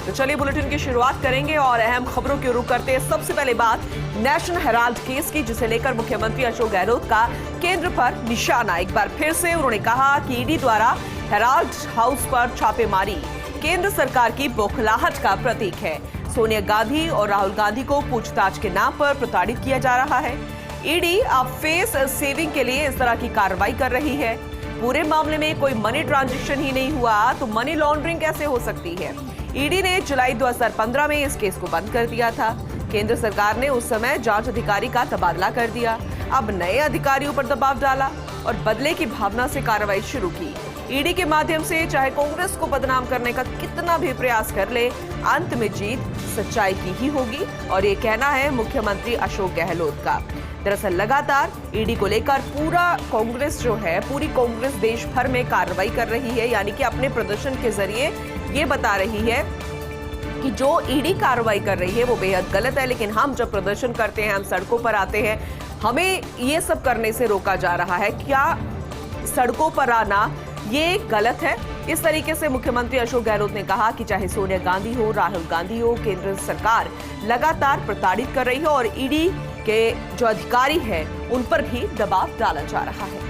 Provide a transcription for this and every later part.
तो चलिए बुलेटिन की शुरुआत करेंगे और अहम खबरों की रुख करते हैं। सबसे पहले बात नेशनल हेराल्ड केस की, जिसे लेकर मुख्यमंत्री अशोक गहलोत का केंद्र पर निशाना। एक बार फिर से उन्होंने कहा कि ईडी द्वारा हेराल्ड हाउस पर छापेमारी केंद्र सरकार की बौखलाहट का प्रतीक है। सोनिया गांधी और राहुल गांधी को पूछताछ के नाम पर प्रताड़ित किया जा रहा है। ईडी अब फेस सेविंग के लिए इस तरह की कार्रवाई कर रही है। पूरे मामले में कोई मनी ट्रांजैक्शन ही नहीं हुआ तो मनी लॉन्ड्रिंग कैसे हो सकती है? ईडी ने जुलाई 2015 में इस केस को बंद कर दिया था। केंद्र सरकार ने उस समय जांच अधिकारी का तबादला कर दिया। अब नए अधिकारियों पर दबाव डाला और बदले की भावना से कार्रवाई शुरू की। ईडी के माध्यम से चाहे कांग्रेस को बदनाम करने का कितना भी प्रयास कर ले, अंत में जीत सच्चाई की ही होगी, और ये कहना है मुख्यमंत्री अशोक गहलोत का। दरअसल लगातार ईडी को लेकर पूरी कांग्रेस देश भर में कार्रवाई कर रही है, यानी कि अपने प्रदर्शन के जरिए ये बता रही है कि जो ईडी कार्रवाई कर रही है वो बेहद गलत है, लेकिन हम जब प्रदर्शन करते हैं, हम सड़कों पर आते हैं, हमें ये सब करने से रोका जा रहा है। क्या सड़कों पर आना ये गलत है? इस तरीके से मुख्यमंत्री अशोक गहलोत ने कहा कि चाहे सोनिया गांधी हो, राहुल गांधी हो, केंद्र सरकार लगातार प्रताड़ित कर रही है और ईडी के जो अधिकारी हैं उन पर भी दबाव डाला जा रहा है।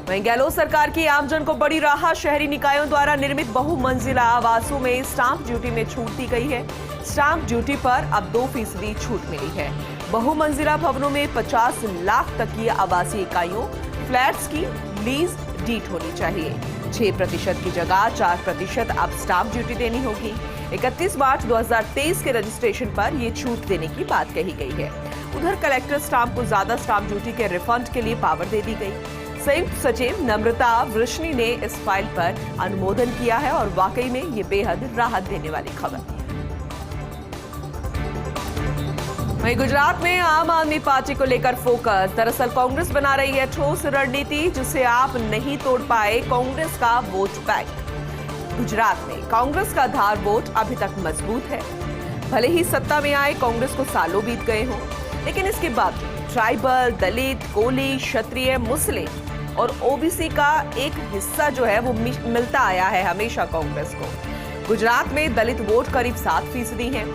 वहीं गहलोत सरकार की आमजन को बड़ी राहत। शहरी निकायों द्वारा निर्मित बहुमंजिला आवासों में स्टाम्प ड्यूटी में छूट दी गई है। स्टाम्प ड्यूटी पर अब 2% छूट मिली है। बहुमंजिला भवनों में 50 लाख तक की आवासीय इकाइयों फ्लैट्स की लीज डीड होनी चाहिए। 6% की जगह 4% अब स्टाम्प ड्यूटी देनी होगी। 31 मार्च 2023 के रजिस्ट्रेशन पर यह छूट देने की बात कही गई है। उधर कलेक्टर स्टाम्प को ज्यादा स्टाम्प ड्यूटी के रिफंड के लिए पावर दे दी गई। संयुक्त सचिव नम्रता वृष्णि ने इस फाइल पर अनुमोदन किया है और वाकई में ये बेहद राहत देने वाली खबर है। वहीं गुजरात में आम आदमी पार्टी को लेकर फोकस। दरअसल कांग्रेस बना रही है ठोस रणनीति, जिसे आप नहीं तोड़ पाए कांग्रेस का वोट बैंक। गुजरात में कांग्रेस का आधार वोट अभी तक मजबूत है। भले ही सत्ता में आए कांग्रेस को सालों बीत गए हों, लेकिन इसके बाद ट्राइबल, दलित, कोली, क्षत्रिय, मुस्लिम और ओबीसी का एक हिस्सा जो है वो मिलता आया है हमेशा कांग्रेस को। गुजरात में दलित वोट करीब 7% है।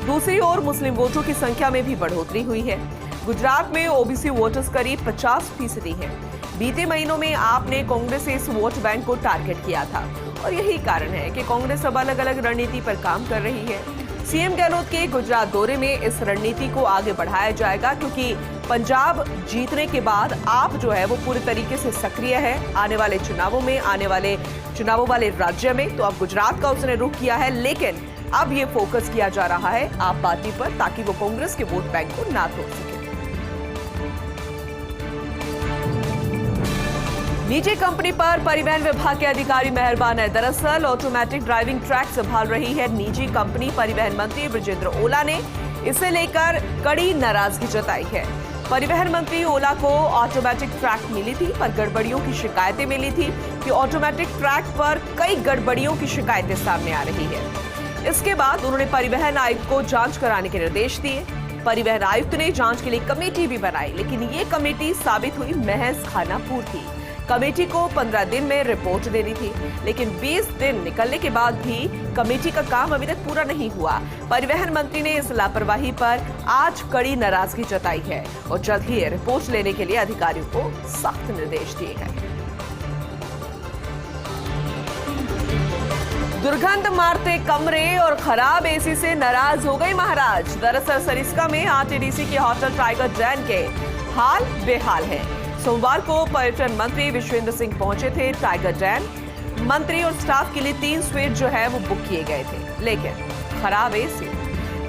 दूसरी ओर मुस्लिम वोटों की संख्या में भी बढ़ोतरी हुई है। गुजरात में ओबीसी वोटर्स करीब 50% हैं। बीते महीनों में आपने कांग्रेस से इस वोट बैंक को टारगेट किया था और यही कारण है कि कांग्रेस अब अलग अलग रणनीति पर काम कर रही है। सीएम गहलोत के गुजरात दौरे में इस रणनीति को आगे बढ़ाया जाएगा, क्योंकि पंजाब जीतने के बाद आप जो है वो पूरी तरीके से सक्रिय है आने वाले चुनावों वाले राज्य में। तो अब गुजरात का उसने रुख किया है, लेकिन अब ये फोकस किया जा रहा है आप पार्टी पर, ताकि वो कांग्रेस के वोट बैंक को ना तोड़ सके। निजी कंपनी पर परिवहन विभाग के अधिकारी मेहरबान है। दरअसल ऑटोमेटिक ड्राइविंग ट्रैक संभाल रही है निजी कंपनी। परिवहन मंत्री ब्रजेंद्र ओला ने इसे लेकर कड़ी नाराजगी जताई है। परिवहन मंत्री ओला को ऑटोमेटिक ट्रैक मिली थी, पर गड़बड़ियों की शिकायतें मिली थी कि ऑटोमेटिक ट्रैक पर कई गड़बड़ियों की शिकायतें सामने आ रही है। इसके बाद उन्होंने परिवहन आयुक्त को जांच कराने के निर्देश दिए। परिवहन आयुक्त ने जांच के लिए कमेटी भी बनाई, लेकिन ये कमेटी साबित हुई महज खानापूर थी। कमेटी को 15 दिन में रिपोर्ट देनी थी, लेकिन 20 दिन निकलने के बाद भी कमेटी का काम अभी तक पूरा नहीं हुआ। परिवहन मंत्री ने इस लापरवाही पर आज कड़ी नाराजगी जताई है और जल्द ही रिपोर्ट लेने के लिए अधिकारियों को सख्त निर्देश दिए गए। दुर्गंध मारते कमरे और खराब एसी से नाराज हो गई महाराज। दरअसल सरिस्का में आरटीडीसी के होटल टाइगर डैन के हाल बेहाल है। सोमवार को पर्यटन मंत्री विश्वेंद्र सिंह पहुंचे थे टाइगर डैन। मंत्री और स्टाफ के लिए 3 स्वीट जो है वो बुक किए गए थे, लेकिन खराब एसी,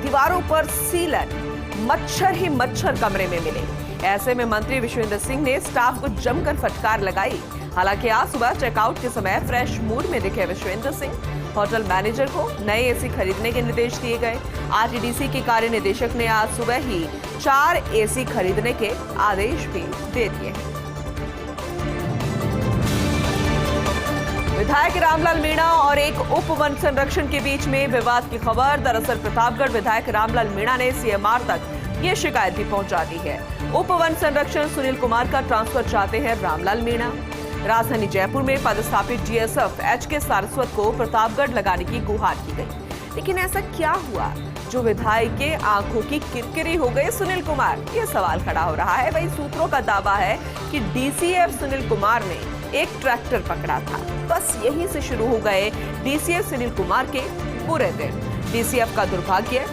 दीवारों पर सीलन, मच्छर ही मच्छर कमरे में मिले। ऐसे में मंत्री विश्वेंद्र सिंह ने स्टाफ को जमकर फटकार लगाई। हालांकि आज सुबह चेकआउट के समय फ्रेश मूड में दिखे विश्वेंद्र सिंह। होटल मैनेजर को नए एसी खरीदने के निर्देश दिए गए। आरटीडीसी के कार्य निदेशक ने आज सुबह ही 4 एसी खरीदने के आदेश भी दे दिए। विधायक रामलाल मीणा और एक उप वन संरक्षण के बीच में विवाद की खबर। दरअसल प्रतापगढ़ विधायक रामलाल मीणा ने सीएमआर तक ये शिकायत भी पहुंचा दी है। उप वन संरक्षण सुनील कुमार का ट्रांसफर चाहते हैं रामलाल मीणा। राजधानी जयपुर में पदस्थापित डीएसएफ एचके सारस्वत को प्रतापगढ़ लगाने की गुहार की गई। लेकिन ऐसा क्या हुआ जो विधायक के आंखों की किरकिरी हो गए सुनील कुमार? ये सवाल खड़ा हो रहा है। वही सूत्रों का दावा है कि डीसीएफ सुनील कुमार ने एक ट्रैक्टर पकड़ा था। बस यहीं से शुरू हो गए डीसीएफ सुनील कुमार के बुरे दिन। डीसीएफ का दुर्भाग्य,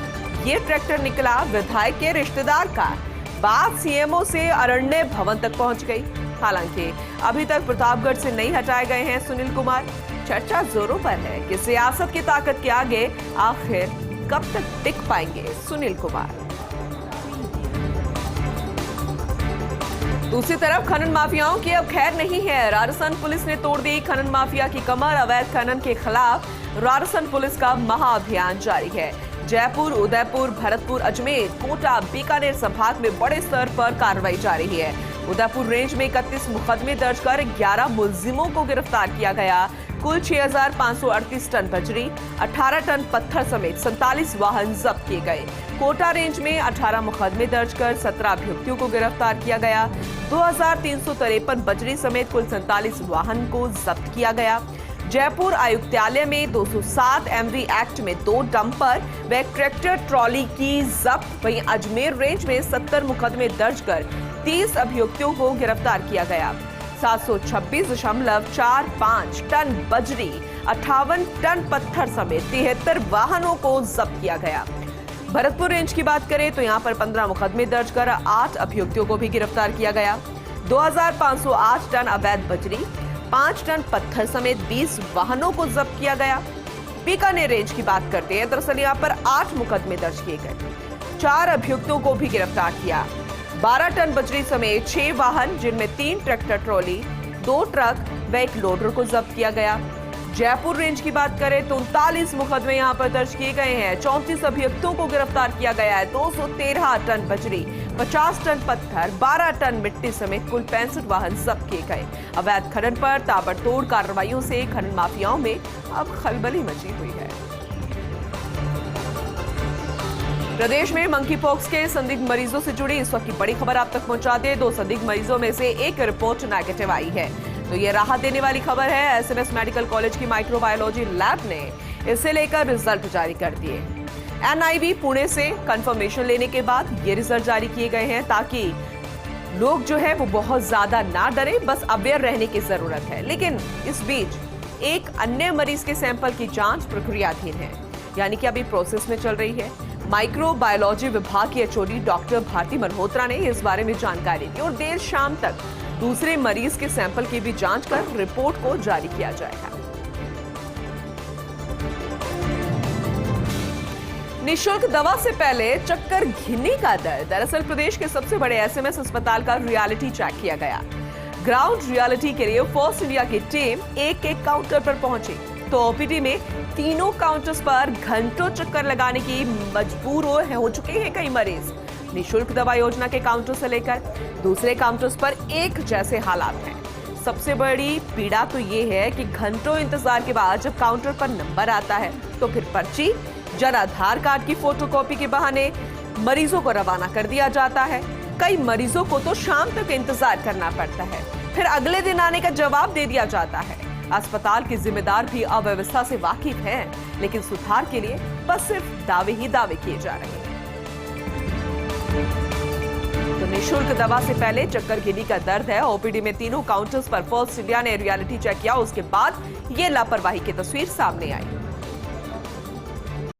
ये ट्रैक्टर निकला विधायक के रिश्तेदार का। बात सीएमओ से अरण्य भवन तक पहुंच गई। हालांकि अभी तक प्रतापगढ़ से नहीं हटाए गए हैं सुनील कुमार। चर्चा जोरों पर है कि सियासत की ताकत के आगे आखिर कब तक टिक पाएंगे सुनील कुमार। दूसरी तरफ खनन माफियाओं की अब खैर नहीं है। राजस्थान पुलिस ने तोड़ दी खनन माफिया की कमर। अवैध खनन के खिलाफ राजस्थान पुलिस का महाअभियान जारी है। जयपुर, उदयपुर, भरतपुर, अजमेर, कोटा, बीकानेर संभाग में बड़े स्तर पर कार्रवाई जारी है। उदयपुर रेंज में 31 मुकदमे दर्ज कर 11 मुलजिमों को गिरफ्तार किया गया। कुल 6,538 टन बजरी, 18 टन पत्थर समेत 47 वाहन जब्त किए गए। कोटा रेंज में 18 मुकदमे दर्ज कर 17 अभियुक्तों को गिरफ्तार किया गया। 2,353 बजरी समेत कुल 47 वाहन को जब्त किया गया। जयपुर आयुक्तालय में 207 एमवी एक्ट में 2 डंपर व एक ट्रैक्टर ट्रॉली की जब्त। वहीं अजमेर रेंज में 70 मुकदमे दर्ज कर 30 अभियुक्तों को गिरफ्तार किया गया। 726.45 टन बजरी, 58 टन पत्थर समेत 73 वाहनों को जब्त किया गया। भरतपुर रेंज की बात करें तो यहां पर 15 मुकदमे दर्ज कर 8 अभियुक्तों को भी गिरफ्तार किया गया। 2,508 टन अवैध बजरी, 5 टन पत्थर समेत 20 वाहनों को जब्त किया गया। बीकानेर रेंज की बात करते हैं, दरअसल यहाँ पर 8 मुकदमे दर्ज किए गए, 4 अभियुक्तों को भी गिरफ्तार किया। 12 टन बजरी समेत 6 वाहन, जिनमें 3 ट्रैक्टर ट्रॉली, 2 ट्रक व एक लोडर को जब्त किया गया। जयपुर रेंज की बात करें तो 39 मुकदमे यहाँ पर दर्ज किए गए हैं। 34 अभियुक्तों को गिरफ्तार किया गया है। 213 टन बजरी, 50 टन पत्थर, 12 टन मिट्टी समेत कुल 65 वाहन जब्त किए गए। अवैध खनन पर ताबड़तोड़ कार्रवाइयों से खनन माफियाओं में अब खलबली मची हुई है। प्रदेश में मंकी पॉक्स के संदिग्ध मरीजों से जुड़ी इस वक्त की बड़ी खबर आप तक पहुंचा दे। 2 संदिग्ध मरीजों में से एक रिपोर्ट नेगेटिव आई है, तो ये राहत देने वाली खबर है। एसएमएस मेडिकल कॉलेज की माइक्रोबायोलॉजी लैब ने इसे लेकर रिजल्ट जारी कर दिए। एनआईवी पुणे से कंफर्मेशन लेने के बाद ये रिजल्ट जारी किए गए हैं, ताकि लोग जो है वो बहुत ज्यादा ना डरे, बस अवेयर रहने की जरूरत है। लेकिन इस बीच एक अन्य मरीज के सैंपल की जांच प्रक्रियाधीन है, यानी कि अभी प्रोसेस में चल रही है। माइक्रोबायोलॉजी विभाग की एचओडी डॉक्टर भारती मल्होत्रा ने इस बारे में जानकारी दी और देर शाम तक दूसरे मरीज के सैंपल की भी जांच कर रिपोर्ट को जारी किया जाएगा। निःशुल्क दवा से पहले चक्कर घिन्नी का दर्द। दरअसल प्रदेश के सबसे बड़े एसएमएस अस्पताल का रियलिटी चेक किया गया। ग्राउंड रियलिटी के लिए फर्स्ट इंडिया की टीम एक काउंटर पर पहुंची तो ओपीडी में तीनों काउंटर्स पर घंटों चक्कर लगाने की मजबूर हो चुके हैं कई मरीज। निःशुल्क दवा योजना के काउंटर से लेकर दूसरे काउंटर्स पर एक जैसे हालात हैं। सबसे बड़ी पीड़ा तो ये है कि घंटों इंतजार के बाद जब काउंटर पर नंबर आता है तो फिर पर्ची, जन आधार कार्ड की फोटोकॉपी के बहाने मरीजों को रवाना कर दिया जाता है। कई मरीजों को तो शाम तक इंतजार करना पड़ता है, फिर अगले दिन आने का जवाब दे दिया जाता है। अस्पताल के जिम्मेदार भी अव्यवस्था से वाकिफ हैं, लेकिन सुधार के लिए बस सिर्फ दावे ही दावे किए जा रहे हैं। तो निःशुल्क दवा से पहले चक्कर घिन्नी का दर्द है। ओपीडी में तीनों काउंटर्स पर फर्स्ट इंडिया ने रियलिटी चेक किया, उसके बाद ये लापरवाही की तस्वीर सामने आई।